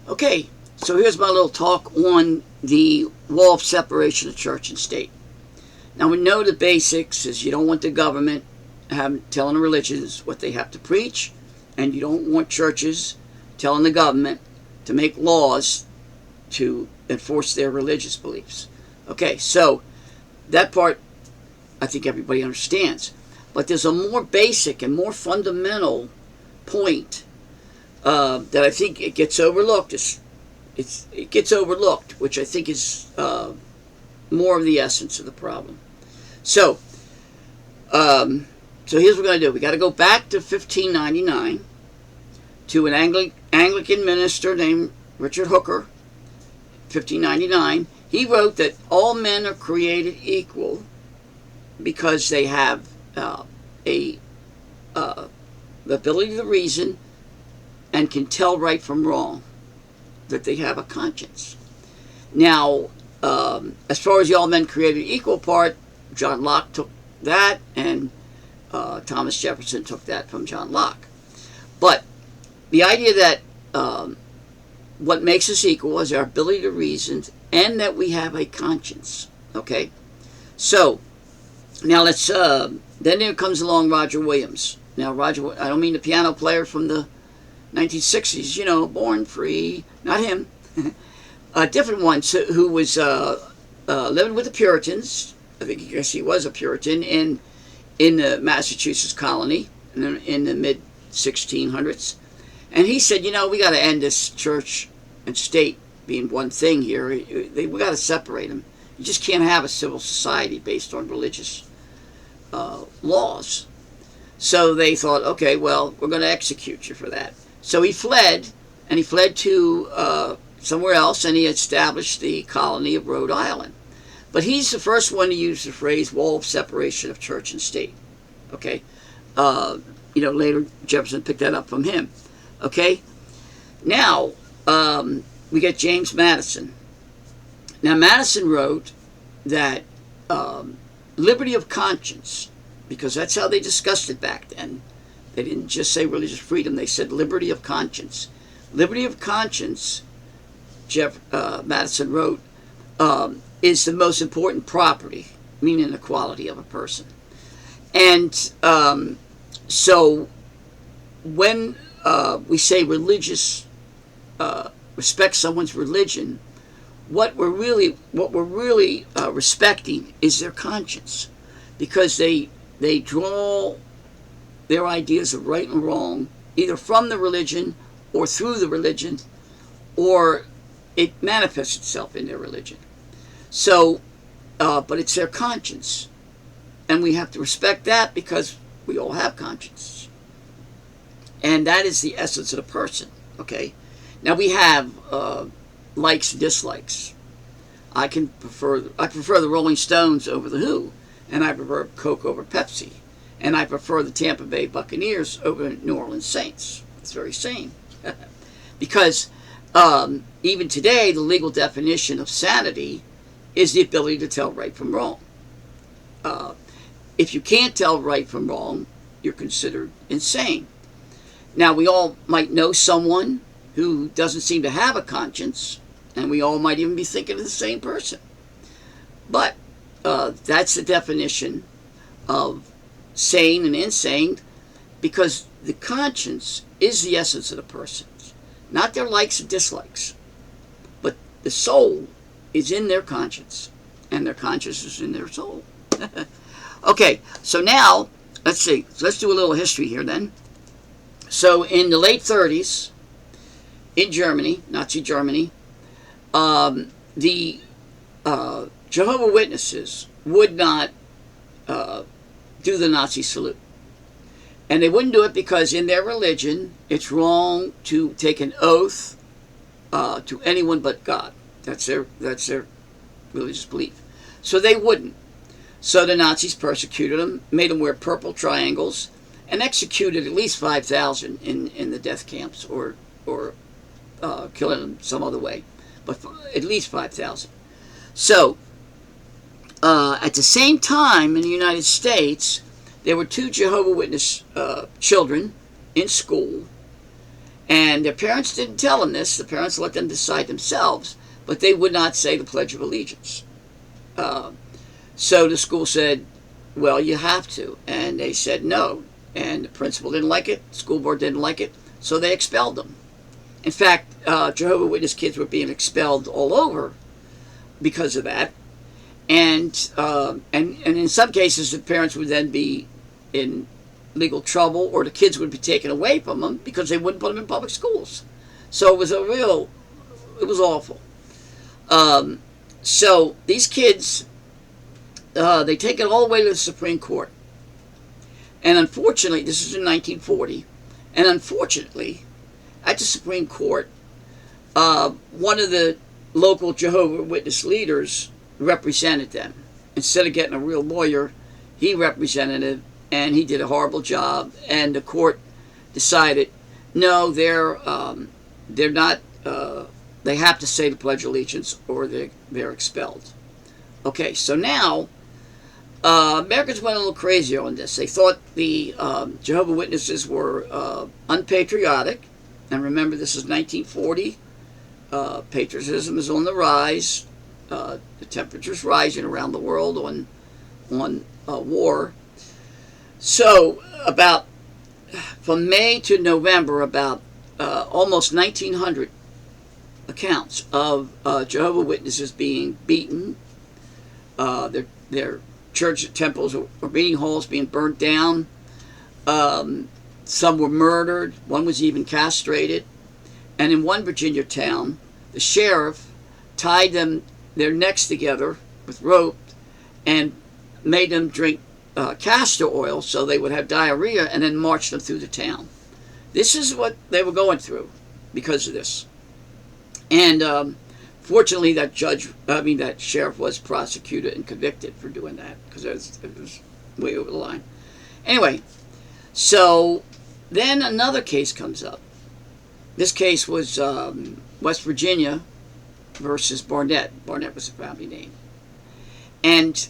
Okay, so here's my little talk on the wall of separation of church and state. Now we know the basics is you don't want the government telling the religions what they have to preach, and you don't want churches telling the government to make laws to enforce their religious beliefs. Okay, so that part I think everybody understands. But there's a more basic and more fundamental point that I think it gets overlooked. It gets overlooked, which I think is more of the essence of the problem. So, so here's what we're going to do. We got to go back to 1599 to an Anglican minister named Richard Hooker. 1599. He wrote that all men are created equal because they have the ability to reason and can tell right from wrong, that they have a conscience. Now, as far as the all men created equal part, John Locke took that, and Thomas Jefferson took that from John Locke. But the idea that what makes us equal is our ability to reason and that we have a conscience. Okay? So, now let's, then there comes along Roger Williams. Now, Roger, I don't mean the piano player from the 1960s, you know, Born Free, not him. A different one who was living with the Puritans. I guess he was a Puritan in the Massachusetts colony in the mid-1600s. And he said, you know, we got to end this church and state being one thing here. We got to separate them. You just can't have a civil society based on religious laws. So they thought, okay, well, we're going to execute you for that. So he fled, and he fled to somewhere else, and he established the colony of Rhode Island. But he's the first one to use the phrase wall of separation of church and state. Okay? You know, later Jefferson picked that up from him. Okay? Now, we get James Madison. Now, Madison wrote that liberty of conscience, because that's how they discussed it back then. They didn't just say religious freedom, they said liberty of conscience. Liberty of conscience, Madison wrote, is the most important property, meaning the quality of a person. And so when we say religious, respect someone's religion, what we're really respecting is their conscience, because they draw their ideas of right and wrong either from the religion or through the religion, or it manifests itself in their religion. So, but it's their conscience, and we have to respect that because we all have consciences, and that is the essence of the person. Okay, now we have likes and dislikes. I prefer the Rolling Stones over the Who, and I prefer Coke over Pepsi, and I prefer the Tampa Bay Buccaneers over New Orleans Saints. It's very sane. Because even today, the legal definition of sanity is the ability to tell right from wrong. If you can't tell right from wrong, you're considered insane. Now, we all might know someone who doesn't seem to have a conscience, and we all might even be thinking of the same person. But that's the definition of sane and insane, because the conscience is the essence of the person. Not their likes and dislikes, but the soul is in their conscience, and their conscience is in their soul. Okay, so now, let's see. Let's do a little history here then. So in the late 30s, in Germany, Nazi Germany, the Jehovah's Witnesses would not do the Nazi salute. And they wouldn't do it because in their religion, it's wrong to take an oath to anyone but God. That's their religious belief. So they wouldn't. So the Nazis persecuted them, made them wear purple triangles, and executed at least 5,000 in the death camps, or killing them some other way. But at least 5,000. So at the same time in the United States, there were two Jehovah's Witness children in school, And their parents didn't tell them this. The parents let them decide themselves, but they would not say the Pledge of Allegiance. So the school said, well, you have to. And they said no. And the principal didn't like it. The school board didn't like it. So they expelled them. In fact, Jehovah's Witness kids were being expelled all over because of that. And in some cases, the parents would then be in legal trouble, or the kids would be taken away from them because they wouldn't put them in public schools. So it was it was awful. So these kids, they take it all the way to the Supreme Court. And unfortunately, this is in 1940, and unfortunately, at the Supreme Court, one of the local Jehovah's Witness leaders represented them. Instead of getting a real lawyer, he represented it, and he did a horrible job. And the court decided, no, they're not. They have to say the Pledge of Allegiance, or they're expelled. Okay, so now Americans went a little crazy on this. They thought the Jehovah's Witnesses were unpatriotic. And remember, this is 1940. Patriotism is on the rise. The temperature's rising around the world on war. So from May to November, about almost 1,900 accounts of Jehovah's Witnesses being beaten, their church temples or meeting halls being burnt down. Some were murdered. One was even castrated. And in one Virginia town, the sheriff tied their necks together with rope and made them drink castor oil so they would have diarrhea, and then marched them through the town. This is what they were going through because of this. And fortunately, that sheriff was prosecuted and convicted for doing that, because it was way over the line. Anyway, so then another case comes up. This case was West Virginia versus Barnett. Barnett was the family name. And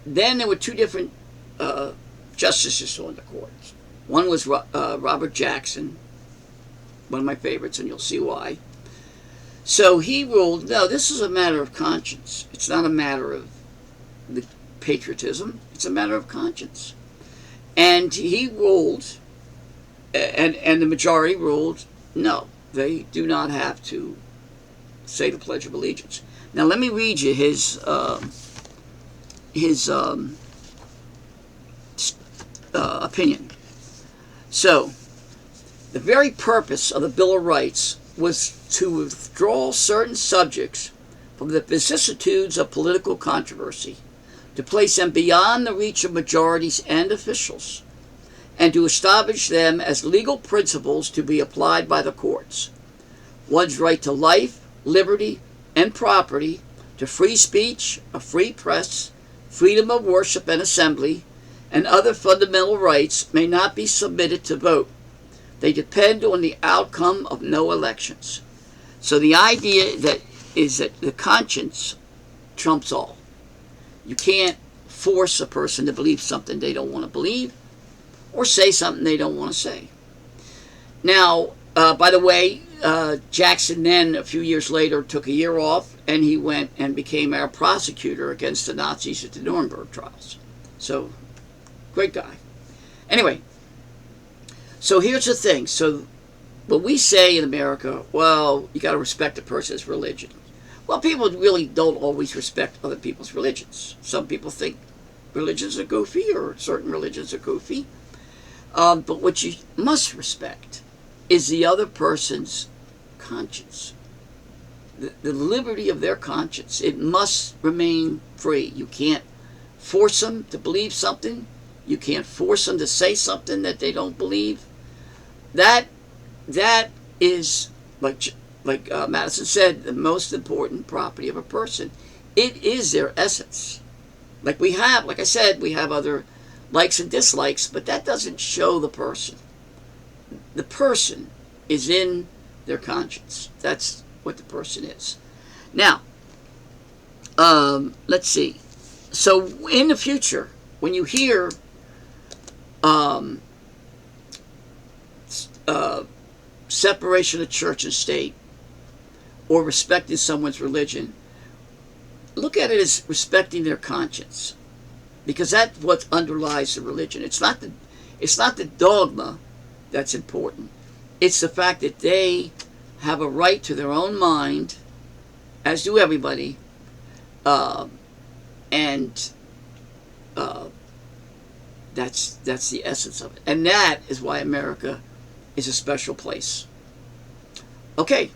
then there were two different justices on the court. One was Robert Jackson, one of my favorites, and you'll see why. So he ruled, no, this is a matter of conscience. It's not a matter of the patriotism. It's a matter of conscience. And he ruled, and the majority ruled, no, they do not have to say the Pledge of Allegiance. Now let me read you his opinion. So, the very purpose of the Bill of Rights was to withdraw certain subjects from the vicissitudes of political controversy, to place them beyond the reach of majorities and officials, and to establish them as legal principles to be applied by the courts. One's right to life, liberty, and property, to free speech, a free press, freedom of worship and assembly, and other fundamental rights may not be submitted to vote. They depend on the outcome of no elections. So the idea is that the conscience trumps all. You can't force a person to believe something they don't want to believe, or say something they don't want to say. Now, by the way, Jackson then, a few years later, took a year off, and he went and became our prosecutor against the Nazis at the Nuremberg trials. So, great guy. Anyway, so here's the thing. So, when we say in America, well, you got to respect a person's religion. Well, people really don't always respect other people's religions. Some people think religions are goofy, or certain religions are goofy. But what you must respect is the other person's conscience. The liberty of their conscience. It must remain free. You can't force them to believe something. You can't force them to say something that they don't believe. That is, like Madison said, the most important property of a person. It is their essence. Like I said, we have other likes and dislikes, but that doesn't show the person. The person is in their conscience. That's what the person is. Now, let's see. So in the future, when you hear separation of church and state or respecting someone's religion, look at it as respecting their conscience, because that's what underlies the religion. It's not the dogma that's important. It's the fact that they have a right to their own mind, as do everybody, and that's the essence of it. And that is why America is a special place. Okay,